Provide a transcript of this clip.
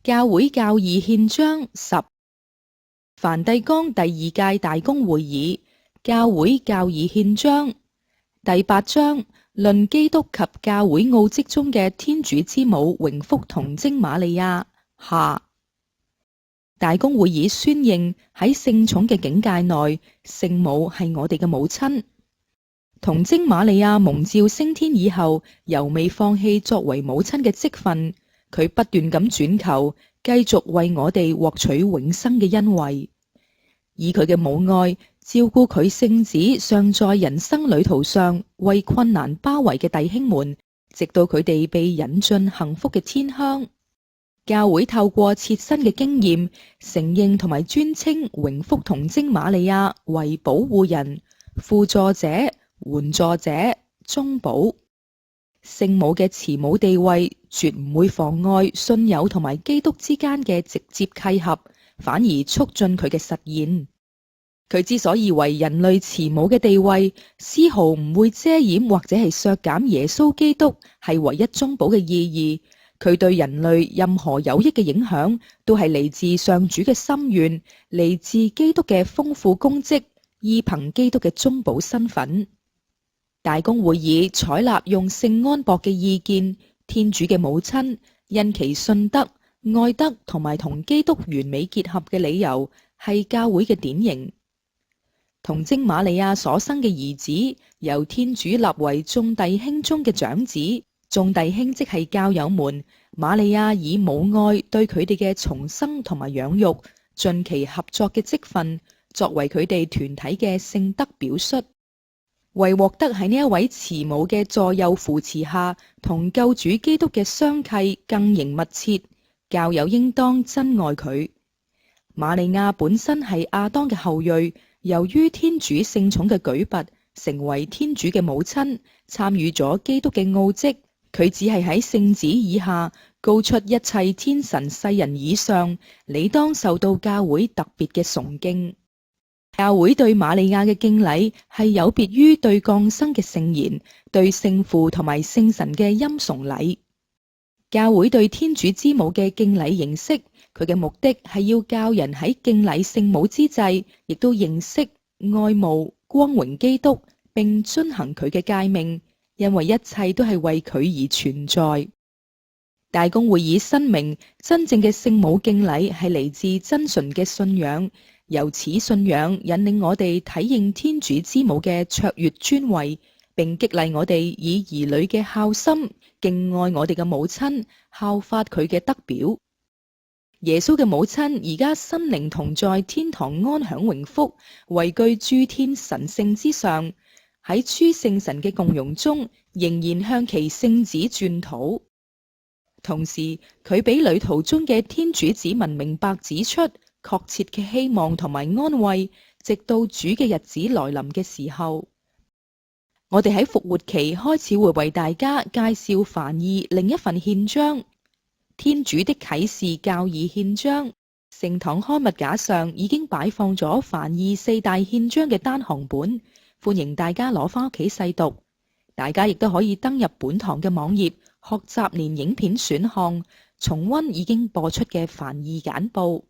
教會教義憲章10，梵蒂岡第2屆大公會議教會教義憲章第8章，論基督及教會奧蹟中嘅天主之母榮福童貞瑪利亞下。大公會議宣認喺聖寵嘅境界內，聖母係我哋嘅母親。童貞瑪利亞蒙召升天以後，由未放棄作為母親嘅職分，佢不斷咁轉求，繼續為我哋獲取永生嘅恩惠，以佢嘅母愛照顧佢聖子尚在人生旅途上為困難包圍嘅弟兄們，直到佢哋被引進幸福嘅天鄉。教會透過切身嘅經驗，承認同埋尊稱榮福童貞瑪利亞為保護人、輔助者、援助者、中保。聖母嘅慈母地位絕唔會妨礙信友同埋基督之間嘅直接契合，反而促進佢嘅實現。佢之所以為人類慈母嘅地位，絲毫唔會遮掩或者係削減耶穌基督係唯一中保嘅意義。佢對人類任何有益嘅影響，都係嚟自上主嘅心願，嚟自基督嘅豐富功績，依憑基督嘅中保身份。大公會議採納用聖安博嘅意見，天主嘅母親因其信德、愛德同埋同基督完美結合嘅理由，係教會嘅典型。童貞瑪利亞所生嘅兒子，由天主立為眾弟兄中嘅長子。眾弟兄即係教友們，瑪利亞以母愛對佢哋嘅重生同埋養育，盡其合作嘅職分，作為佢哋團體嘅聖德表率。為獲得喺呢一位慈母嘅助佑扶持下，同救主基督嘅相契更形密切，教友應當珍愛佢。瑪利亞本身係亞當嘅後裔，由於天主聖寵嘅舉拔，成為天主嘅母親，參與咗基督嘅奧蹟。佢只係喺聖子以下，高出一切天神世人以上，理當受到教會特別嘅崇敬。教會對瑪利亞嘅敬禮係有別於對降生嘅聖言、對聖父同埋聖神嘅欽崇禮。教會對天主之母嘅敬禮形式，佢嘅目的係要教人喺敬禮聖母之際，亦都認識、愛慕、光榮基督，並遵行佢嘅誡命。因為一切都係為佢而存在。大公會議申明，真正嘅聖母敬禮係嚟自真純嘅信仰，由此信仰引領我哋體認天主之母嘅卓越尊位，並激勵我哋以兒女嘅孝心敬愛我哋嘅母親，效法佢嘅德表。耶穌嘅母親而家身靈同在天堂安享榮福，位居諸天神聖之上。喺諸聖神嘅共融中，仍然向其聖子轉禱。同時，佢俾旅途中嘅天主子民明白指出確切嘅希望同埋安慰，直到主嘅日子來臨嘅時候。我哋喺復活期開始會為大家介紹梵二另一份憲章《天主的啟示教義憲章》。聖堂刊物架上已經擺放咗梵二4大憲章嘅單行本。歡迎大家攞返屋企細讀，大家亦都可以登入本堂嘅網頁，學習連影片選項，重溫已經播出嘅梵二簡報。